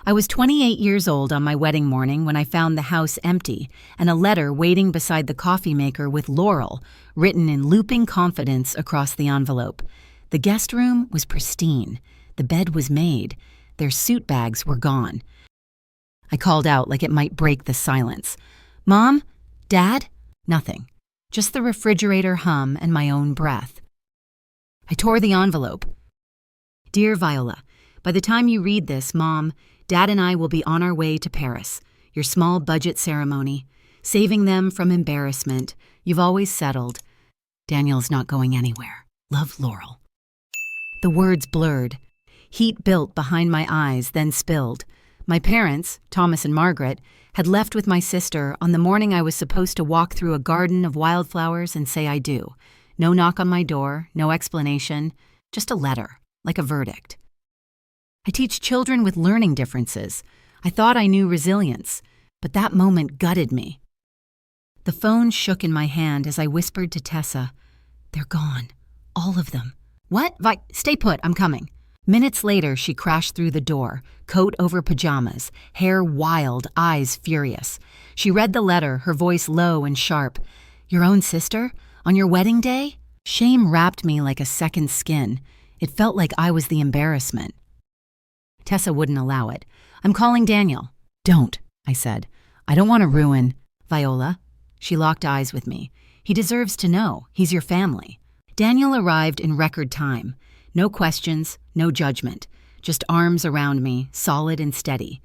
I was 28 years old on my wedding morning when I found the house empty and a letter waiting beside the coffee maker with Laurel, written in looping confidence across the envelope. The guest room was pristine. The bed was made. Their suit bags were gone. I called out like it might break the silence. "Mom? Dad?" Nothing. Just the refrigerator hum and my own breath. I tore the envelope. "Dear Viola, by the time you read this, Mom, Dad and I will be on our way to Paris, your small budget ceremony, saving them from embarrassment. You've always settled. Daniel's not going anywhere. Love, Laurel." The words blurred. Heat built behind my eyes, then spilled. My parents, Thomas and Margaret, had left with my sister on the morning I was supposed to walk through a garden of wildflowers and say I do. No knock on my door, no explanation, just a letter, like a verdict. I teach children with learning differences. I thought I knew resilience, but that moment gutted me. The phone shook in my hand as I whispered to Tessa, "They're gone. All of them." "What? Stay put, I'm coming." Minutes later, she crashed through the door, coat over pajamas, hair wild, eyes furious. She read the letter, her voice low and sharp. "Your own sister? On your wedding day?" Shame wrapped me like a second skin. It felt like I was the embarrassment. Tessa wouldn't allow it. "I'm calling Daniel." "Don't," I said. "I don't want to ruin—" "Viola." She locked eyes with me. "He deserves to know. He's your family." Daniel arrived in record time. No questions, no judgment. Just arms around me, solid and steady.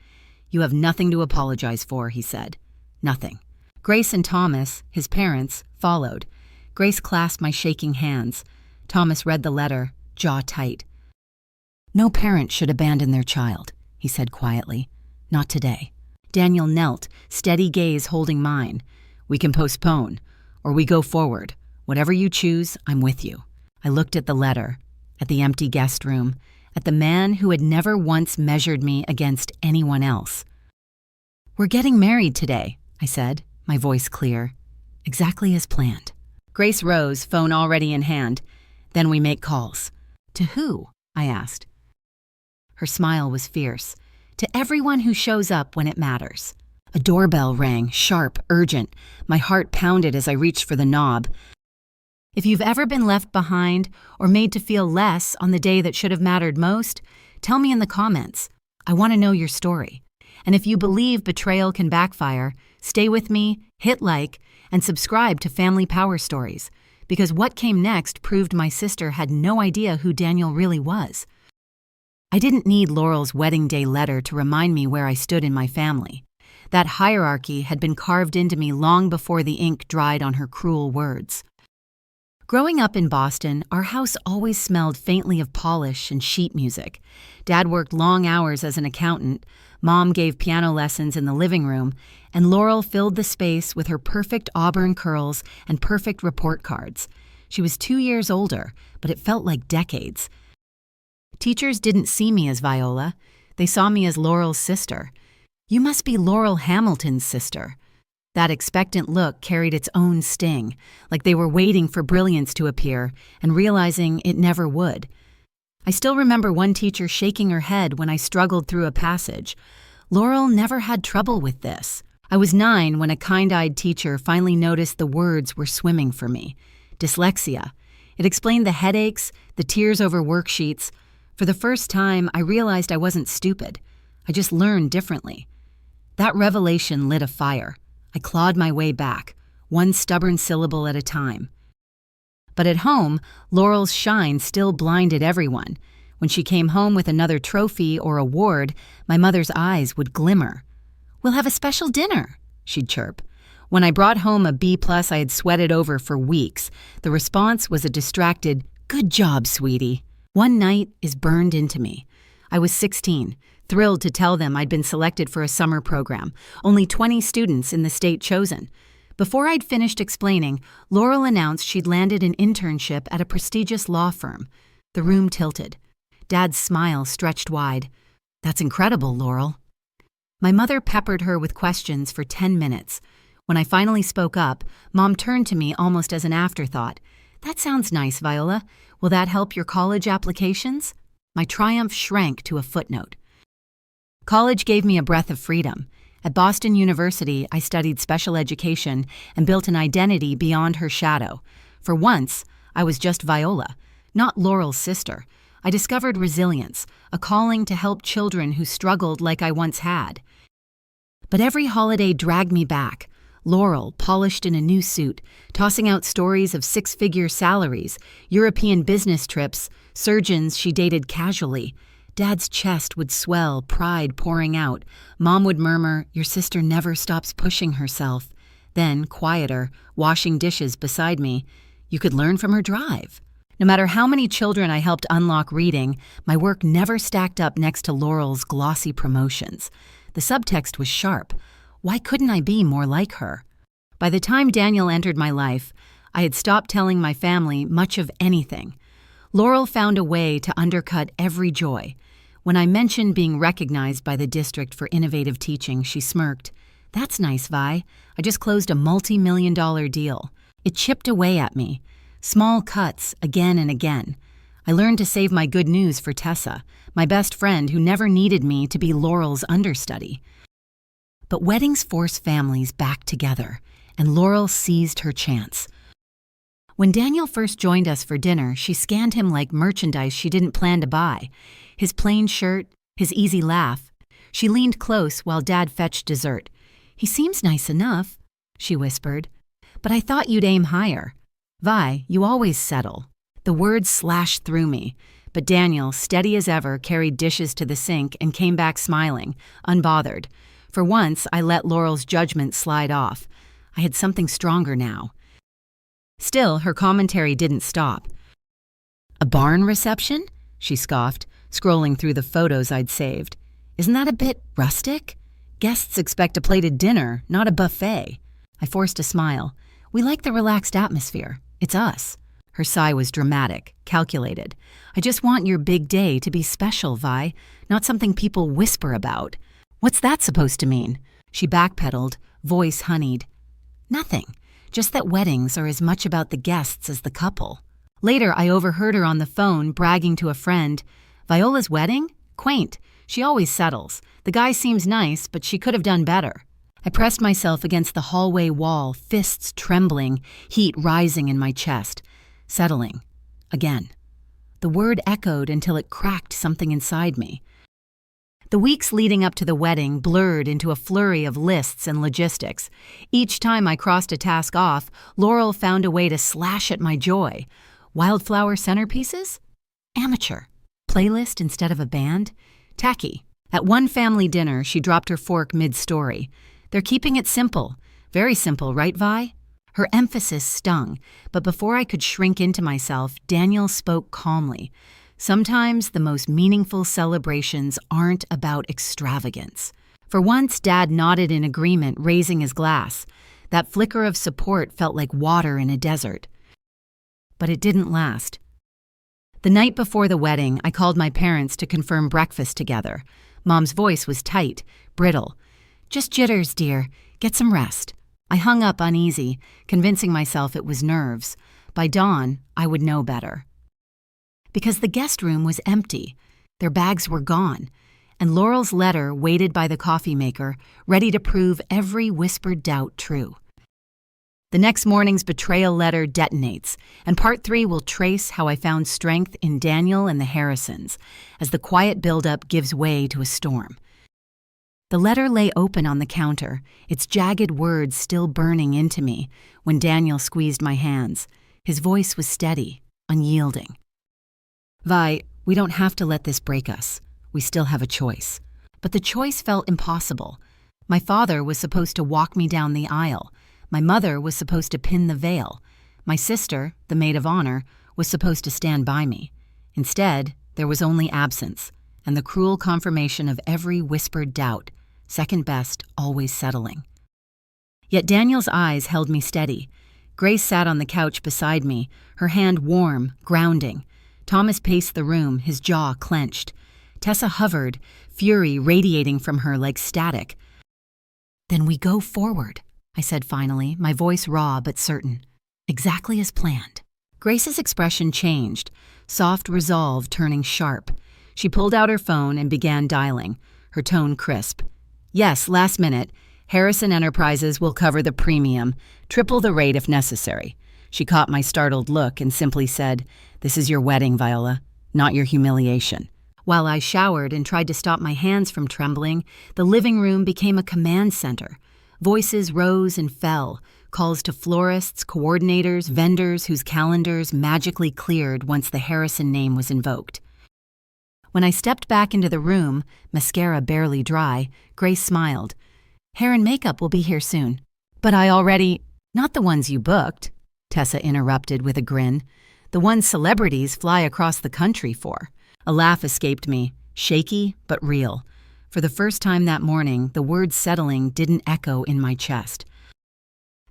"You have nothing to apologize for," he said. Nothing. Grace and Thomas, his parents, followed. Grace clasped my shaking hands. Thomas read the letter, jaw tight. "No parent should abandon their child," he said quietly. "Not today." Daniel knelt, steady gaze holding mine. "We can postpone, or we go forward. Whatever you choose, I'm with you." I looked at the letter, at the empty guest room, at the man who had never once measured me against anyone else. "We're getting married today," I said, my voice clear. "Exactly as planned." Grace rose, phone already in hand. "Then we make calls." "To who?" I asked. Her smile was fierce. "To everyone who shows up when it matters." A doorbell rang, sharp, urgent. My heart pounded as I reached for the knob. If you've ever been left behind or made to feel less on the day that should have mattered most, tell me in the comments. I want to know your story. And if you believe betrayal can backfire, stay with me, hit like, and subscribe to Family Power Stories, because what came next proved my sister had no idea who Daniel really was. I didn't need Laurel's wedding day letter to remind me where I stood in my family. That hierarchy had been carved into me long before the ink dried on her cruel words. Growing up in Boston, our house always smelled faintly of polish and sheet music. Dad worked long hours as an accountant, Mom gave piano lessons in the living room, and Laurel filled the space with her perfect auburn curls and perfect report cards. She was 2 years older, but it felt like decades. Teachers didn't see me as Viola. They saw me as Laurel's sister. "You must be Laurel Hamilton's sister." That expectant look carried its own sting, like they were waiting for brilliance to appear and realizing it never would. I still remember one teacher shaking her head when I struggled through a passage. Laurel never had trouble with this. I was 9 when a kind-eyed teacher finally noticed the words were swimming for me. Dyslexia. It explained the headaches, the tears over worksheets. For the first time, I realized I wasn't stupid. I just learned differently. That revelation lit a fire. I clawed my way back, one stubborn syllable at a time. But at home, Laurel's shine still blinded everyone. When she came home with another trophy or award, my mother's eyes would glimmer. "We'll have a special dinner," she'd chirp. When I brought home a B+ I had sweated over for weeks, the response was a distracted, "Good job, sweetie." One night is burned into me. I was 16, thrilled to tell them I'd been selected for a summer program, only 20 students in the state chosen. Before I'd finished explaining, Laurel announced she'd landed an internship at a prestigious law firm. The room tilted. Dad's smile stretched wide. "That's incredible, Laurel." My mother peppered her with questions for 10 minutes. When I finally spoke up, Mom turned to me almost as an afterthought. "That sounds nice, Viola. Will that help your college applications?" My triumph shrank to a footnote. College gave me a breath of freedom. At Boston University, I studied special education and built an identity beyond her shadow. For once, I was just Viola, not Laurel's sister. I discovered resilience, a calling to help children who struggled like I once had. But every holiday dragged me back. Laurel, polished in a new suit, tossing out stories of six-figure salaries, European business trips, surgeons she dated casually. Dad's chest would swell, pride pouring out. Mom would murmur, "Your sister never stops pushing herself." Then, quieter, washing dishes beside me. "You could learn from her drive." No matter how many children I helped unlock reading, my work never stacked up next to Laurel's glossy promotions. The subtext was sharp. Why couldn't I be more like her? By the time Daniel entered my life, I had stopped telling my family much of anything. Laurel found a way to undercut every joy. When I mentioned being recognized by the district for innovative teaching, she smirked. "That's nice, Vi. I just closed a multi-million-dollar deal." It chipped away at me. Small cuts, again and again. I learned to save my good news for Tessa, my best friend who never needed me to be Laurel's understudy. But weddings force families back together, and Laurel seized her chance. When Daniel first joined us for dinner, she scanned him like merchandise she didn't plan to buy. His plain shirt, his easy laugh. She leaned close while Dad fetched dessert. "He seems nice enough," she whispered. "But I thought you'd aim higher. Vi, you always settle." The words slashed through me, but Daniel, steady as ever, carried dishes to the sink and came back smiling, unbothered. For once, I let Laurel's judgment slide off. I had something stronger now. Still, her commentary didn't stop. "A barn reception?" she scoffed, scrolling through the photos I'd saved. "Isn't that a bit rustic? Guests expect a plated dinner, not a buffet." I forced a smile. "We like the relaxed atmosphere. It's us." Her sigh was dramatic, calculated. "I just want your big day to be special, Vi, not something people whisper about." "What's that supposed to mean?" She backpedaled, voice honeyed. "Nothing. Just that weddings are as much about the guests as the couple." Later, I overheard her on the phone bragging to a friend, "Viola's wedding? Quaint. She always settles. The guy seems nice, but she could have done better." I pressed myself against the hallway wall, fists trembling, heat rising in my chest. Settling. Again. The word echoed until it cracked something inside me. The weeks leading up to the wedding blurred into a flurry of lists and logistics. Each time I crossed a task off, Laurel found a way to slash at my joy. Wildflower centerpieces? Amateur. Playlist instead of a band? Tacky. At one family dinner, she dropped her fork mid-story. "They're keeping it simple. Very simple, right, Vi?" Her emphasis stung, but before I could shrink into myself, Daniel spoke calmly. Sometimes the most meaningful celebrations aren't about extravagance. For once, Dad nodded in agreement, raising his glass. That flicker of support felt like water in a desert. But it didn't last. The night before the wedding, I called my parents to confirm breakfast together. Mom's voice was tight, brittle. "Just jitters, dear. Get some rest." I hung up uneasy, convincing myself it was nerves. By dawn, I would know better. Because the guest room was empty. Their bags were gone, and Laurel's letter waited by the coffee maker, ready to prove every whispered doubt true. The next morning's betrayal letter detonates, and part 3 will trace how I found strength in Daniel and the Harrisons, as the quiet buildup gives way to a storm. The letter lay open on the counter, its jagged words still burning into me, when Daniel squeezed my hands. His voice was steady, unyielding. "Vi, we don't have to let this break us. We still have a choice." But the choice felt impossible. My father was supposed to walk me down the aisle. My mother was supposed to pin the veil. My sister, the maid of honor, was supposed to stand by me. Instead, there was only absence, and the cruel confirmation of every whispered doubt, second best, always settling. Yet Daniel's eyes held me steady. Grace sat on the couch beside me, her hand warm, grounding. Thomas paced the room, his jaw clenched. Tessa hovered, fury radiating from her like static. "Then we go forward," I said finally, my voice raw but certain. "Exactly as planned." Grace's expression changed, soft resolve turning sharp. She pulled out her phone and began dialing. her tone crisp. Yes, last minute. Harrison Enterprises will cover the premium, triple the rate if necessary. She caught my startled look and simply said, "This is your wedding, Viola, not your humiliation." While I showered and tried to stop my hands from trembling, the living room became a command center. Voices rose and fell, calls to florists, coordinators, vendors whose calendars magically cleared once the Harrison name was invoked. When I stepped back into the room, mascara barely dry, Grace smiled. "Hair and makeup will be here soon." "But I already—" "Not the ones you booked," Tessa interrupted with a grin. "The ones celebrities fly across the country for." A laugh escaped me, shaky but real. For the first time that morning, the word settling didn't echo in my chest.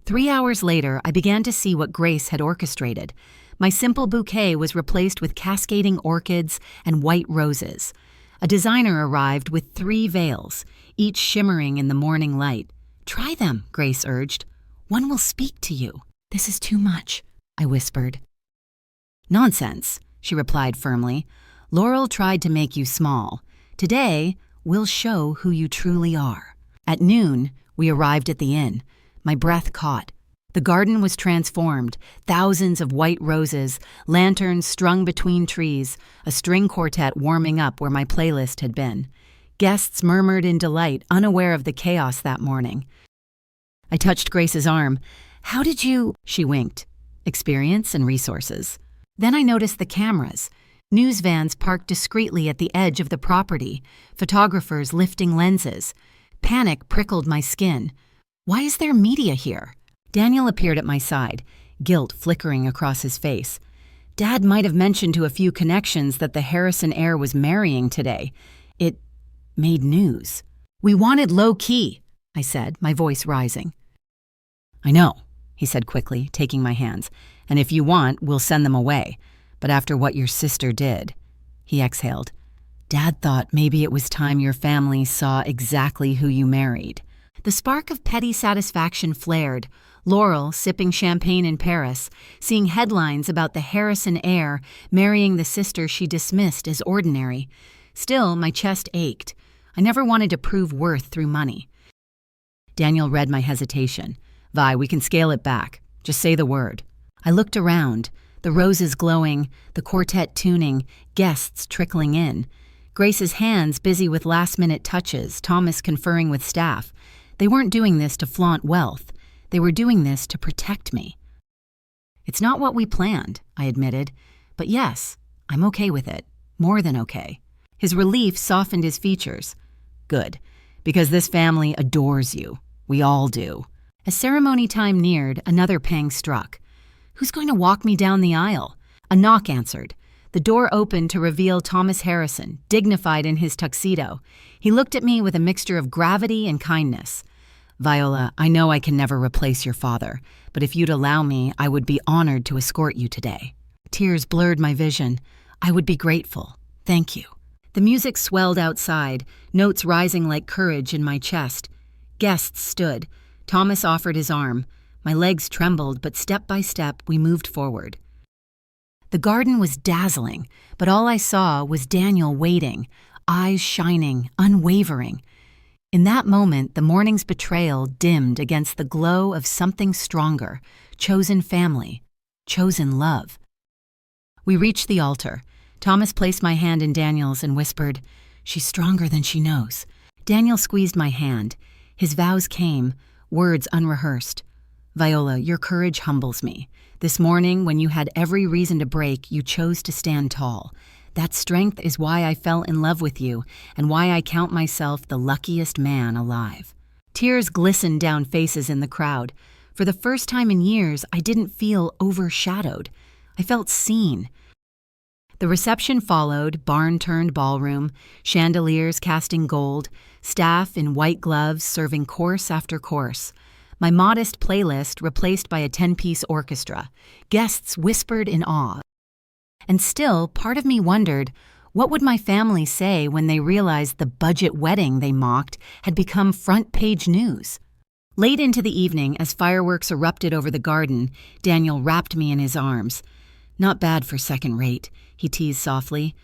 3 hours later, I began to see what Grace had orchestrated. My simple bouquet was replaced with cascading orchids and white roses. A designer arrived with 3 veils, each shimmering in the morning light. "Try them," Grace urged. "One will speak to you." "This is too much," I whispered. "Nonsense," she replied firmly. "Laurel tried to make you small. Today, we'll show who you truly are." At noon, we arrived at the inn. My breath caught. The garden was transformed, thousands of white roses, lanterns strung between trees, a string quartet warming up where my playlist had been. Guests murmured in delight, unaware of the chaos that morning. I touched Grace's arm. "How did you—" She winked. "Experience and resources." Then I noticed the cameras. News vans parked discreetly at the edge of the property, photographers lifting lenses. Panic prickled my skin. Why is there media here? Daniel appeared at my side, guilt flickering across his face. Dad might have mentioned to a few connections that the Harrison heir was marrying today. It made news. "We wanted low-key," I said, my voice rising. "I know," he said quickly, taking my hands. "And if you want, we'll send them away. But after what your sister did," he exhaled. "Dad thought maybe it was time your family saw exactly who you married." The spark of petty satisfaction flared. Laurel, sipping champagne in Paris, seeing headlines about the Harrison heir marrying the sister she dismissed as ordinary. Still, my chest ached. I never wanted to prove worth through money. Daniel read my hesitation. "Vi, we can scale it back. Just say the word." I looked around. The roses glowing, the quartet tuning, guests trickling in. Grace's hands busy with last-minute touches, Thomas conferring with staff. They weren't doing this to flaunt wealth. They were doing this to protect me. "It's not what we planned," I admitted. "But yes, I'm okay with it. More than okay." His relief softened his features. "Good, because this family adores you. We all do." As ceremony time neared, another pang struck. "Who's going to walk me down the aisle?" A knock answered. The door opened to reveal Thomas Harrison, dignified in his tuxedo. He looked at me with a mixture of gravity and kindness. "Viola, I know I can never replace your father, but if you'd allow me, I would be honored to escort you today." Tears blurred my vision. "I would be grateful. Thank you." The music swelled outside, notes rising like courage in my chest. Guests stood. Thomas offered his arm. My legs trembled, but step by step, we moved forward. The garden was dazzling, but all I saw was Daniel waiting, eyes shining, unwavering. In that moment, the morning's betrayal dimmed against the glow of something stronger, chosen family, chosen love. We reached the altar. Thomas placed my hand in Daniel's and whispered, "She's stronger than she knows." Daniel squeezed my hand. His vows came, words unrehearsed. "Viola, your courage humbles me. This morning, when you had every reason to break, you chose to stand tall. That strength is why I fell in love with you and why I count myself the luckiest man alive." Tears glistened down faces in the crowd. For the first time in years, I didn't feel overshadowed. I felt seen. The reception followed, barn-turned ballroom, chandeliers casting gold, staff in white gloves serving course after course. My modest playlist replaced by a 10-piece orchestra. Guests whispered in awe. And still, part of me wondered, what would my family say when they realized the budget wedding they mocked had become front-page news? Late into the evening, as fireworks erupted over the garden, Daniel wrapped me in his arms. "Not bad for second rate," he teased softly.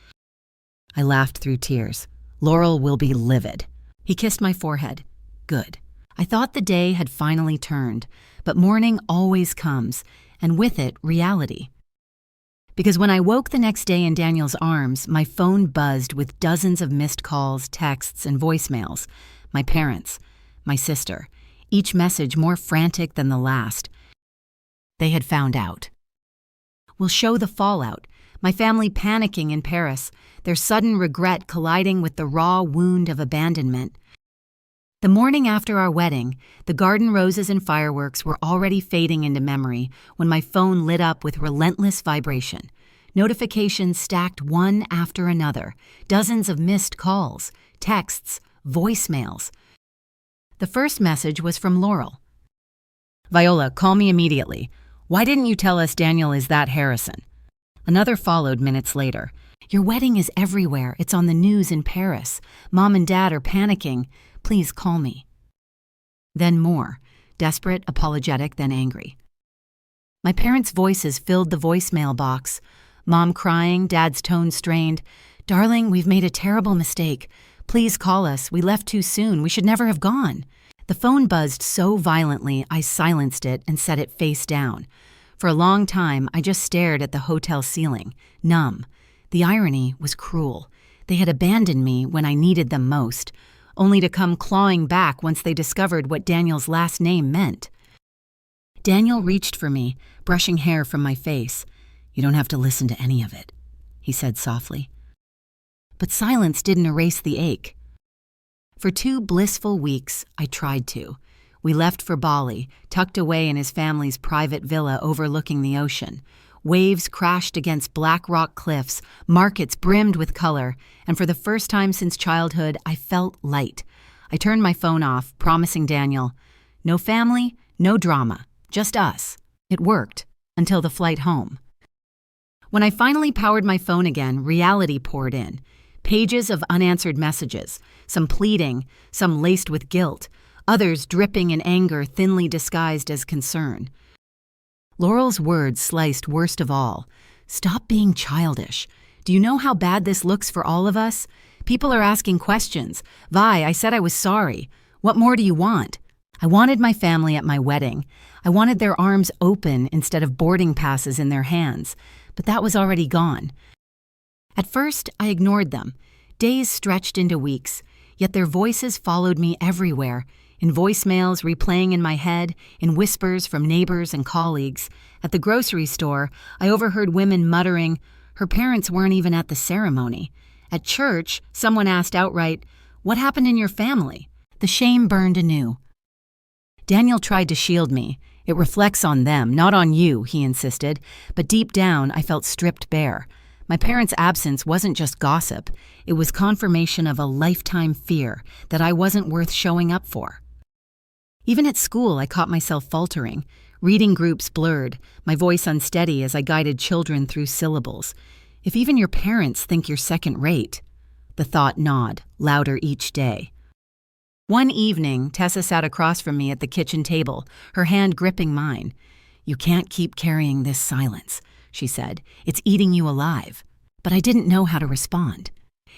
I laughed through tears. Laurel will be livid. He kissed my forehead. Good. I thought the day had finally turned, but morning always comes, and with it, reality. Because when I woke the next day in Daniel's arms, my phone buzzed with dozens of missed calls, texts, and voicemails. My parents, my sister, each message more frantic than the last. They had found out. We'll show the fallout, my family panicking in Paris, their sudden regret colliding with the raw wound of abandonment. The morning after our wedding, the garden roses and fireworks were already fading into memory when my phone lit up with relentless vibration. Notifications stacked one after another, dozens of missed calls, texts, voicemails. The first message was from Laurel. Viola, call me immediately. Why didn't you tell us Daniel is that Harrison? Another followed minutes later. Your wedding is everywhere. It's on the news in Paris. Mom and Dad are panicking. Please call me. Then more, desperate, apologetic, then angry. My parents' voices filled the voicemail box. Mom crying, Dad's tone strained. Darling, we've made a terrible mistake. Please call us. We left too soon. We should never have gone. The phone buzzed so violently, I silenced it and set it face down. For a long time, I just stared at the hotel ceiling, numb. The irony was cruel. They had abandoned me when I needed them most, only to come clawing back once they discovered what Daniel's last name meant. Daniel reached for me, brushing hair from my face. You don't have to listen to any of it, he said softly. But silence didn't erase the ache. For 2 blissful weeks, I tried to. We left for Bali, tucked away in his family's private villa overlooking the ocean. Waves crashed against black rock cliffs, markets brimmed with color, and for the first time since childhood, I felt light. I turned my phone off, promising Daniel, no family, no drama, just us. It worked, until the flight home. When I finally powered my phone again, reality poured in. Pages of unanswered messages, some pleading, some laced with guilt, others dripping in anger thinly disguised as concern. Laurel's words sliced worst of all. Stop being childish. Do you know how bad this looks for all of us? People are asking questions. Vi, I said I was sorry. What more do you want? I wanted my family at my wedding. I wanted their arms open instead of boarding passes in their hands. But that was already gone. At first, I ignored them. Days stretched into weeks, yet their voices followed me everywhere, in voicemails replaying in my head, in whispers from neighbors and colleagues. At the grocery store, I overheard women muttering, her parents weren't even at the ceremony. At church, someone asked outright, what happened in your family? The shame burned anew. Daniel tried to shield me. It reflects on them, not on you, he insisted, but deep down I felt stripped bare. My parents' absence wasn't just gossip, it was confirmation of a lifetime fear that I wasn't worth showing up for. Even at school, I caught myself faltering. Reading groups blurred, my voice unsteady as I guided children through syllables. If even your parents think you're second-rate. The thought gnawed, louder each day. One evening, Tessa sat across from me at the kitchen table, her hand gripping mine. You can't keep carrying this silence, she said. It's eating you alive. But I didn't know how to respond.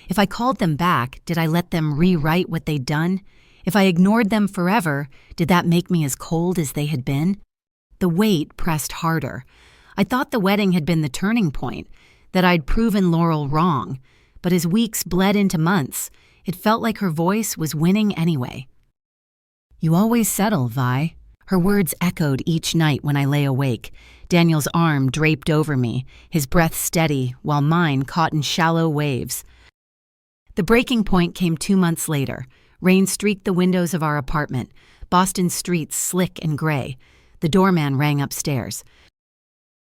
If I called them back, did I let them rewrite what they'd done? If I ignored them forever, did that make me as cold as they had been? The weight pressed harder. I thought the wedding had been the turning point, that I'd proven Laurel wrong. But as weeks bled into months, it felt like her voice was winning anyway. You always settle, Vi. Her words echoed each night when I lay awake. Daniel's arm draped over me, his breath steady, while mine caught in shallow waves. The breaking point came 2 months later. Rain streaked the windows of our apartment, Boston's streets slick and gray. The doorman rang upstairs.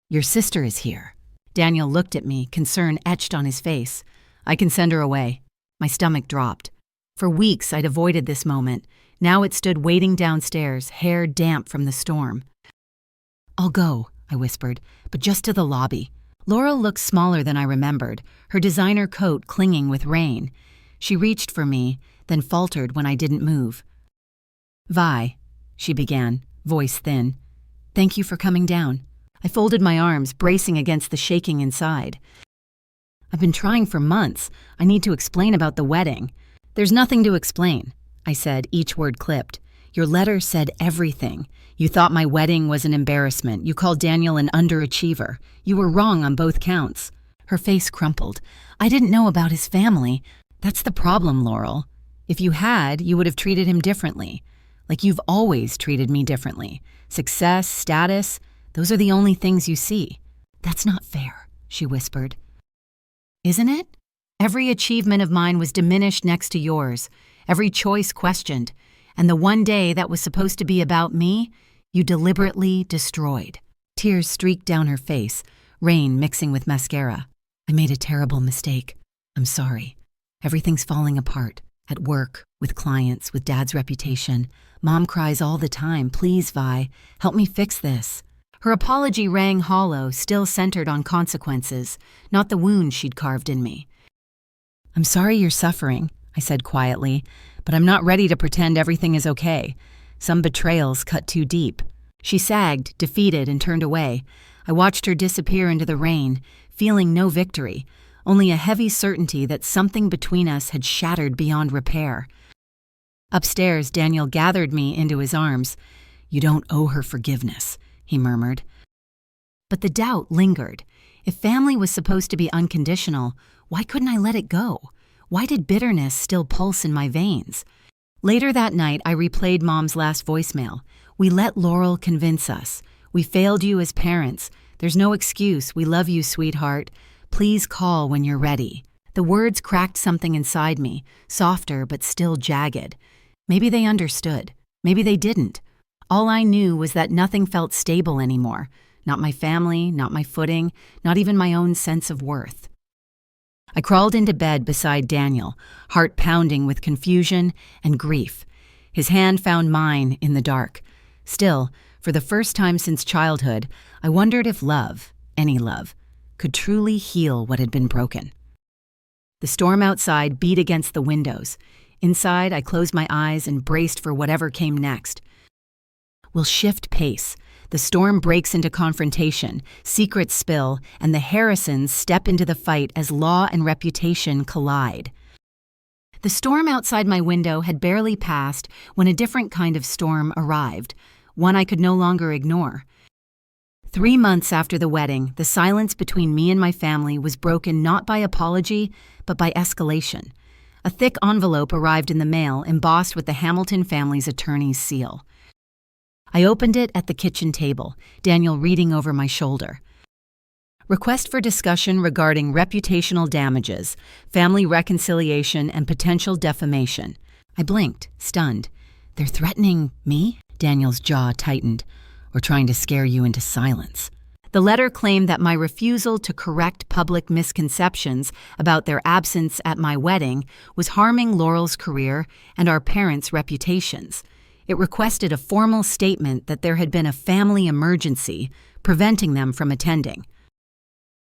Your sister is here. Daniel looked at me, concern etched on his face. I can send her away. My stomach dropped. For weeks I'd avoided this moment. Now it stood waiting downstairs, hair damp from the storm. I'll go, I whispered, but just to the lobby. Laurel looked smaller than I remembered, her designer coat clinging with rain. She reached for me, then faltered when I didn't move. Vi, she began, voice thin. Thank you for coming down. I folded my arms, bracing against the shaking inside. I've been trying for months. I need to explain about the wedding. "There's nothing to explain," I said, each word clipped. "Your letter said everything. You thought my wedding was an embarrassment. You called Daniel an underachiever. You were wrong on both counts." Her face crumpled. "I didn't know about his family. That's the problem, Laurel. If you had, you would have treated him differently. Like you've always treated me differently. Success, status, those are the only things you see." "That's not fair," she whispered. "Isn't it? Every achievement of mine was diminished next to yours, every choice questioned, and the one day that was supposed to be about me, you deliberately destroyed." Tears streaked down her face, rain mixing with mascara. "I made a terrible mistake. I'm sorry. Everything's falling apart. At work, with clients, with Dad's reputation. Mom cries all the time. Please, Vi, help me fix this." Her apology rang hollow, still centered on consequences, not the wound she'd carved in me. "I'm sorry you're suffering," I said quietly, "but I'm not ready to pretend everything is okay. Some betrayals cut too deep." She sagged, defeated, and turned away. I watched her disappear into the rain, feeling no victory, only a heavy certainty that something between us had shattered beyond repair. Upstairs, Daniel gathered me into his arms. "You don't owe her forgiveness," he murmured. But the doubt lingered. If family was supposed to be unconditional, why couldn't I let it go? Why did bitterness still pulse in my veins? Later that night, I replayed Mom's last voicemail. "We let Laurel convince us. We failed you as parents. There's no excuse. We love you, sweetheart. Please call when you're ready." The words cracked something inside me, softer but still jagged. Maybe they understood. Maybe they didn't. All I knew was that nothing felt stable anymore. Not my family, not my footing, not even my own sense of worth. I crawled into bed beside Daniel, heart pounding with confusion and grief. His hand found mine in the dark. Still, for the first time since childhood, I wondered if love, any love, could truly heal what had been broken. The storm outside beat against the windows. Inside, I closed my eyes and braced for whatever came next. We'll shift pace. The storm breaks into confrontation, secrets spill, and the Harrisons step into the fight as law and reputation collide. The storm outside my window had barely passed when a different kind of storm arrived, one I could no longer ignore. 3 months after the wedding, the silence between me and my family was broken not by apology, but by escalation. A thick envelope arrived in the mail, embossed with the Hamilton family's attorney's seal. I opened it at the kitchen table, Daniel reading over my shoulder. "Request for discussion regarding reputational damages, family reconciliation, and potential defamation." I blinked, stunned. "They're threatening me?" Daniel's jaw tightened. "Or trying to scare you into silence." The letter claimed that my refusal to correct public misconceptions about their absence at my wedding was harming Laurel's career and our parents' reputations. It requested a formal statement that there had been a family emergency preventing them from attending.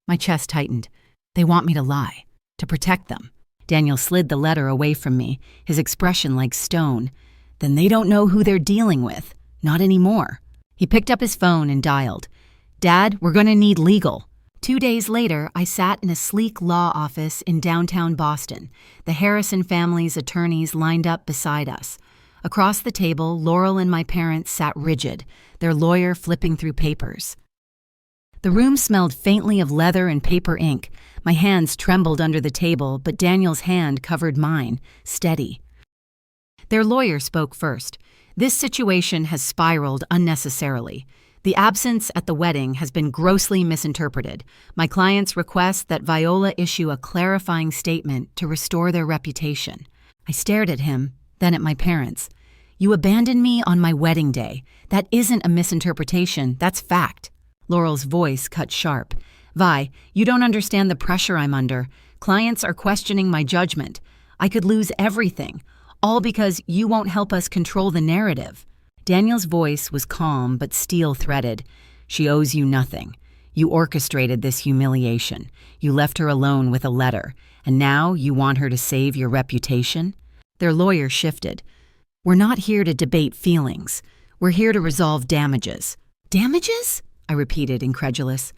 My chest tightened. They want me to lie, to protect them. Daniel slid the letter away from me, his expression like stone. Then they don't know who they're dealing with. Not anymore. He picked up his phone and dialed. "Dad, we're going to need legal." 2 days later, I sat in a sleek law office in downtown Boston. The Harrison family's attorneys lined up beside us. Across the table, Laurel and my parents sat rigid, their lawyer flipping through papers. The room smelled faintly of leather and paper ink. My hands trembled under the table, but Daniel's hand covered mine, steady. Their lawyer spoke first. "This situation has spiraled unnecessarily. The absence at the wedding has been grossly misinterpreted. My clients request that Viola issue a clarifying statement to restore their reputation." I stared at him, then at my parents. "You abandoned me on my wedding day. That isn't a misinterpretation, that's fact." Laurel's voice cut sharp. "Vi, you don't understand the pressure I'm under. Clients are questioning my judgment. I could lose everything, all because you won't help us control the narrative." Daniel's voice was calm but steel-threaded. "She owes you nothing. You orchestrated this humiliation. You left her alone with a letter, and now you want her to save your reputation?" Their lawyer shifted. "We're not here to debate feelings. We're here to resolve damages." "Damages?" I repeated, incredulous.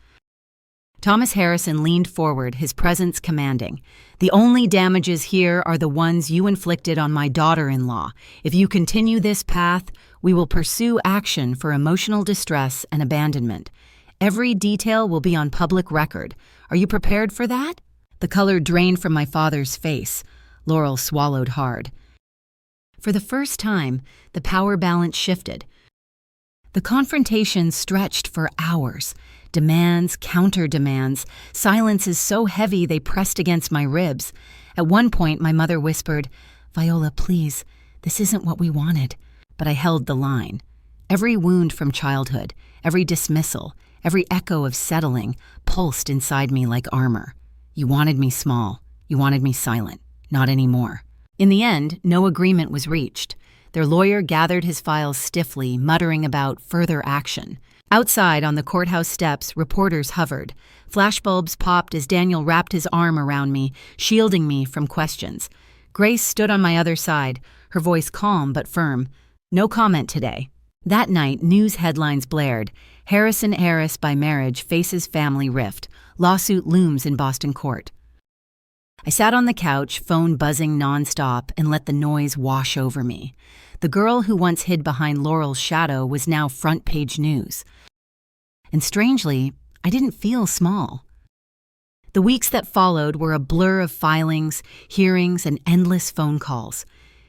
Thomas Harrison leaned forward, his presence commanding. "The only damages here are the ones you inflicted on my daughter-in-law. If you continue this path, we will pursue action for emotional distress and abandonment. Every detail will be on public record. Are you prepared for that?" The color drained from my father's face. Laurel swallowed hard. For the first time, the power balance shifted. The confrontation stretched for hours. Demands, counter-demands, silences so heavy they pressed against my ribs. At one point, my mother whispered, "Viola, please, this isn't what we wanted." But I held the line. Every wound from childhood, every dismissal, every echo of settling pulsed inside me like armor. You wanted me small. You wanted me silent. Not anymore. In the end, no agreement was reached. Their lawyer gathered his files stiffly, muttering about further action. Outside on the courthouse steps, reporters hovered. Flashbulbs popped as Daniel wrapped his arm around me, shielding me from questions. Grace stood on my other side, her voice calm but firm. "No comment today." That night, news headlines blared. Harrison heiress by marriage faces family rift. Lawsuit looms in Boston court. I sat on the couch, phone buzzing nonstop, and let the noise wash over me. The girl who once hid behind Laurel's shadow was now front-page news. And strangely, I didn't feel small. The weeks that followed were a blur of filings, hearings, and endless phone calls.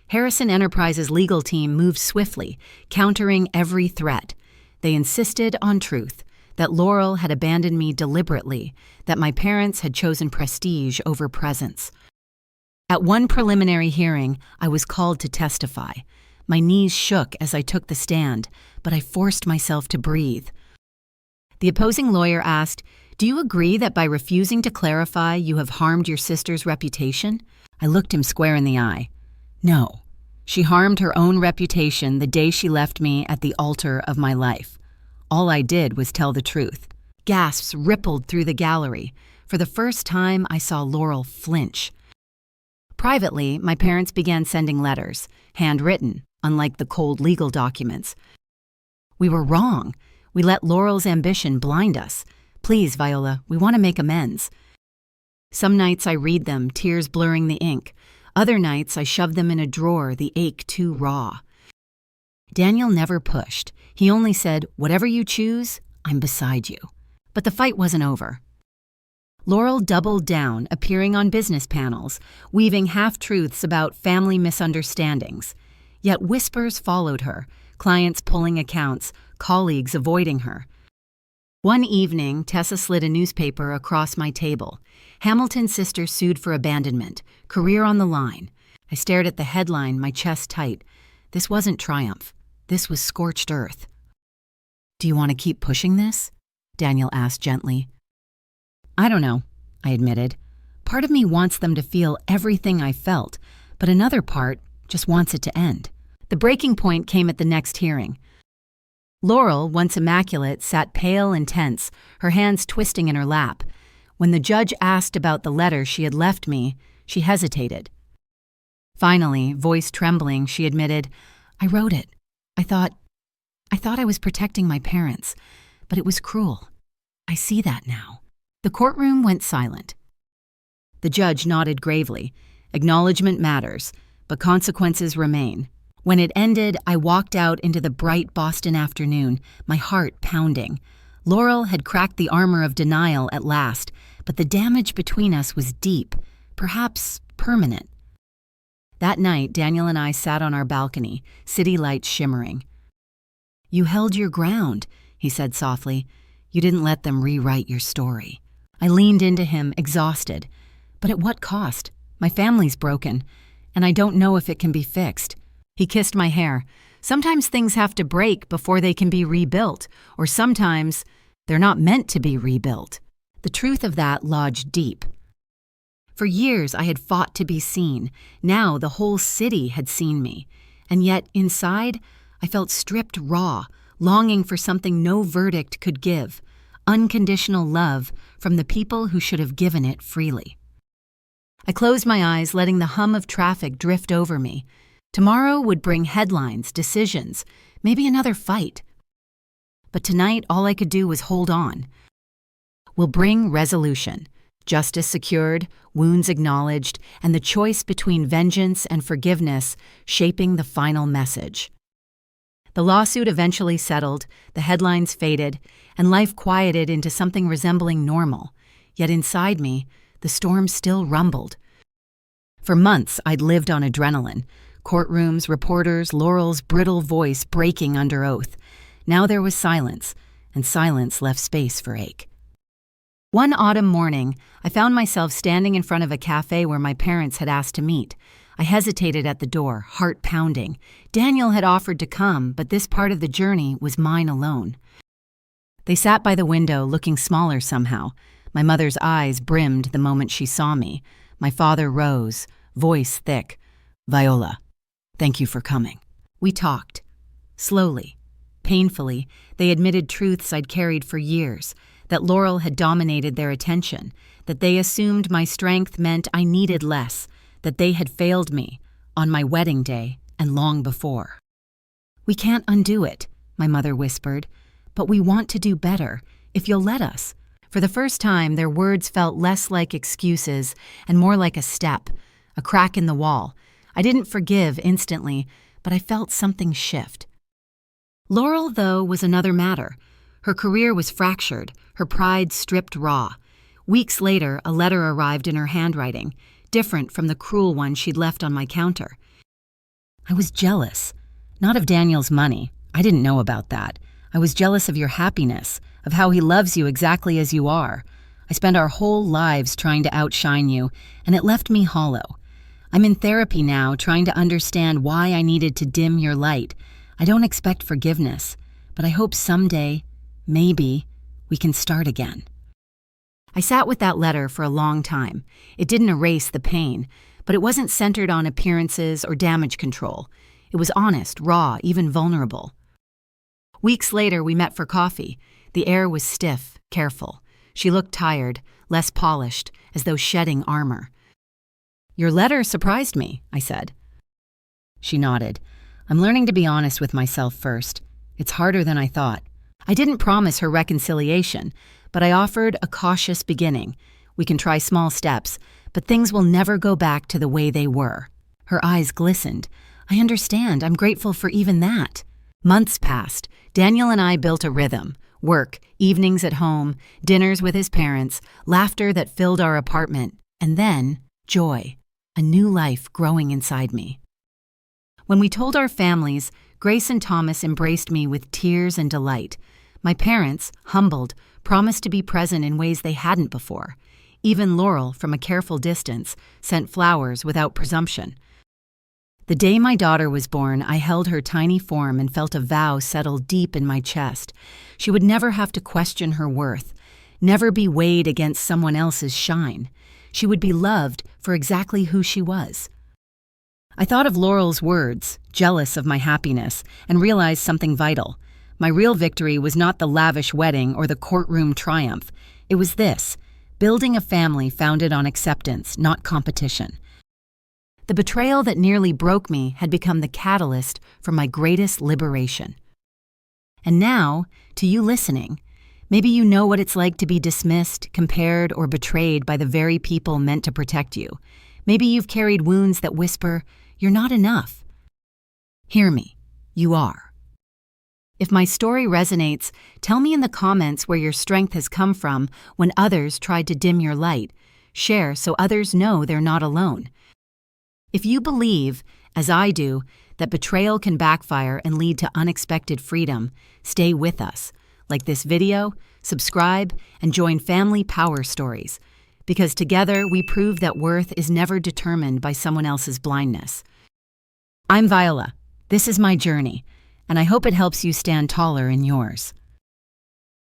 Harrison Enterprises' legal team moved swiftly, countering every threat. They insisted on truth, that Laurel had abandoned me deliberately, that my parents had chosen prestige over presence. At one preliminary hearing, I was called to testify. My knees shook as I took the stand, but I forced myself to breathe. The opposing lawyer asked, "Do you agree that by refusing to clarify, you have harmed your sister's reputation?" I looked him square in the eye. "No. She harmed her own reputation the day she left me at the altar of my life. All I did was tell the truth." Gasps rippled through the gallery. For the first time, I saw Laurel flinch. Privately, my parents began sending letters, handwritten, unlike the cold legal documents. "We were wrong. We let Laurel's ambition blind us. Please, Viola, we want to make amends." Some nights I read them, tears blurring the ink. Other nights I shove them in a drawer, the ache too raw. Daniel never pushed. He only said, "Whatever you choose, I'm beside you." But the fight wasn't over. Laurel doubled down, appearing on business panels, weaving half-truths about family misunderstandings. Yet whispers followed her, clients pulling accounts, colleagues avoiding her. One evening, Tessa slid a newspaper across my table. Hamilton's sister sued for abandonment, career on the line. I stared at the headline, my chest tight. This wasn't triumph. This was scorched earth. "Do you want to keep pushing this?" Daniel asked gently. "I don't know," I admitted. Part of me wants them to feel everything I felt, but another part just wants it to end. The breaking point came at the next hearing. Laurel, once immaculate, sat pale and tense, her hands twisting in her lap. When the judge asked about the letter she had left me, she hesitated. Finally, voice trembling, she admitted, "I wrote it. I thought I was protecting my parents, but it was cruel. I see that now." The courtroom went silent. The judge nodded gravely. Acknowledgement matters, but consequences remain. When it ended, I walked out into the bright Boston afternoon, my heart pounding. Laurel had cracked the armor of denial at last, but the damage between us was deep, perhaps permanent. That night, Daniel and I sat on our balcony, city lights shimmering. "You held your ground," he said softly. "You didn't let them rewrite your story." I leaned into him, exhausted. But at what cost? My family's broken, and I don't know if it can be fixed. He kissed my hair. Sometimes things have to break before they can be rebuilt, or sometimes they're not meant to be rebuilt. The truth of that lodged deep. For years I had fought to be seen. Now the whole city had seen me. And yet inside, I felt stripped raw, longing for something no verdict could give. Unconditional love from the people who should have given it freely. I closed my eyes, letting the hum of traffic drift over me. Tomorrow would bring headlines, decisions, maybe another fight. But tonight, all I could do was hold on. will bring resolution, justice secured, wounds acknowledged, and the choice between vengeance and forgiveness shaping the final message. The lawsuit eventually settled, the headlines faded, and life quieted into something resembling normal. Yet inside me, the storm still rumbled. For months, I'd lived on adrenaline. Courtrooms, reporters, Laurel's brittle voice breaking under oath. Now there was silence, and silence left space for ache. One autumn morning, I found myself standing in front of a cafe where my parents had asked to meet. I hesitated at the door, heart pounding. Daniel had offered to come, but this part of the journey was mine alone. They sat by the window, looking smaller somehow. My mother's eyes brimmed the moment she saw me. My father rose, voice thick. "Viola, thank you for coming." We talked. Slowly, painfully, they admitted truths I'd carried for years, that Laurel had dominated their attention, that they assumed my strength meant I needed less, that they had failed me on my wedding day and long before. "We can't undo it," my mother whispered, "but we want to do better, if you'll let us." For the first time, their words felt less like excuses and more like a step, a crack in the wall. I didn't forgive instantly, but I felt something shift. Laurel, though, was another matter. Her career was fractured, her pride stripped raw. Weeks later, a letter arrived in her handwriting, different from the cruel one she'd left on my counter. "I was jealous. Not of Daniel's money. I didn't know about that. I was jealous of your happiness, of how he loves you exactly as you are. I spent our whole lives trying to outshine you, and it left me hollow. I'm in therapy now, trying to understand why I needed to dim your light. I don't expect forgiveness, but I hope someday, maybe, we can start again." I sat with that letter for a long time. It didn't erase the pain, but it wasn't centered on appearances or damage control. It was honest, raw, even vulnerable. Weeks later, we met for coffee. The air was stiff, careful. She looked tired, less polished, as though shedding armor. "Your letter surprised me," I said. She nodded. "I'm learning to be honest with myself first. It's harder than I thought." I didn't promise her reconciliation, but I offered a cautious beginning. We can try small steps, but things will never go back to the way they were. Her eyes glistened. "I understand. I'm grateful for even that." Months passed. Daniel and I built a rhythm. Work, evenings at home, dinners with his parents, laughter that filled our apartment, and then joy, a new life growing inside me. When we told our families, Grace and Thomas embraced me with tears and delight. My parents, humbled, promised to be present in ways they hadn't before. Even Laurel, from a careful distance, sent flowers without presumption. The day my daughter was born, I held her tiny form and felt a vow settle deep in my chest. She would never have to question her worth, never be weighed against someone else's shine. She would be loved for exactly who she was. I thought of Laurel's words, jealous of my happiness, and realized something vital. My real victory was not the lavish wedding or the courtroom triumph. It was this: building a family founded on acceptance, not competition. The betrayal that nearly broke me had become the catalyst for my greatest liberation. And now, to you listening, maybe you know what it's like to be dismissed, compared, or betrayed by the very people meant to protect you. Maybe you've carried wounds that whisper, "You're not enough." Hear me, you are. If my story resonates, tell me in the comments where your strength has come from when others tried to dim your light. Share so others know they're not alone. If you believe, as I do, that betrayal can backfire and lead to unexpected freedom, stay with us. Like this video, subscribe, and join Family Power Stories. Because together we prove that worth is never determined by someone else's blindness. I'm Viola. This is my journey, and I hope it helps you stand taller in yours.